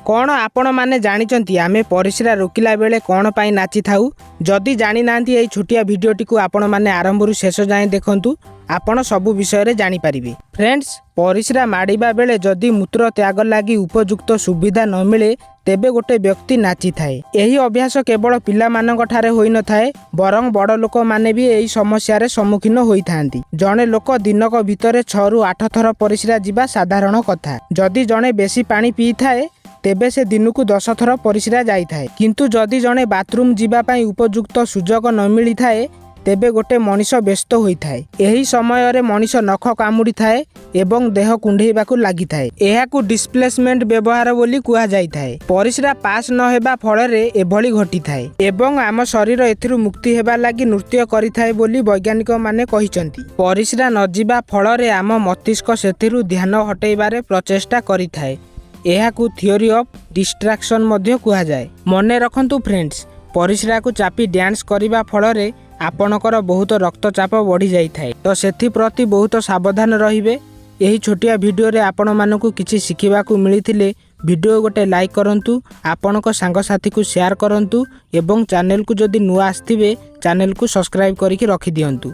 कौन आपण माने जानिचंती आमे परिस्रा रोकिला बेले कौन पाई नाची थाउ जदि जानि नांती एई छोटिया भिडियोटी को आपण माने आरंभरू शेष जाए देखंतु आपण सबु विषय रे जानि पारिबे। फ्रेंड्स, परिस्रा माडिबा बेले जदि मूत्र त्याग लागि उपयुक्त सुविधा न मिले तेबे गोटे व्यक्ति नाची थाए। एही अभ्यास केवल पिला मानक ठारे होई न थाए बरং बड़ लोक माने भी एही समस्या रे सम्मुखीन होई थांती। जणे लोक दिनक भितरे 6 रु 8 थर परिस्रा जिबा साधारण कथा। जदि जणे बेसी पानी पी थाए तेबे से दिन को 10 थर परिस्रा जाई थाए, किंतु जदि जणे बाथरूम जिबा पई उपयुक्त सुजोग न मिली थाए तेबे गोटे मनीष व्यस्त होई थाए। एही समय रे मनीष नख कामुड़ी थाए एवं देह कुंढेइबाकू लागि थाए। एहाकू डिस्प्लेसमेंट व्यवहार बोली कुहा जाई थाए। परिस्रा पास न हेबा फल रे एभली घटी थाए एवं आम शरीर एथिरु मुक्ति हेबा लागि नृत्य करि थाए बोली वैज्ञानिक माने कहिसंती। परिस्रा न जिबा फल रे आम मस्तिष्क सेथिरु ध्यान हटेइबारे प्रचेष्टा करि थाए। एहाकू थियोरी ऑफ डिस्ट्रैक्शन मध्य कुहा जाए। मने रखंतु फ्रेंड्स, परिस्रा को चापी डांस करिबा फल रे आपणकर बहुत रक्तचाप बढ़ी जाई थाए, तो सेथि प्रति बहुत सावधान रहिबे। एही छोटिया वीडियो रे आपण मानकू किछि शिखिबाकू मिलिथिले वीडियो गोटे लाइक करंतु, आपणक सांग साथी को शेयर करंतु एवं चैनल को जदि नुआ आस्थिबे चैनल को सब्सक्राइब करिकि रखि दियंतु।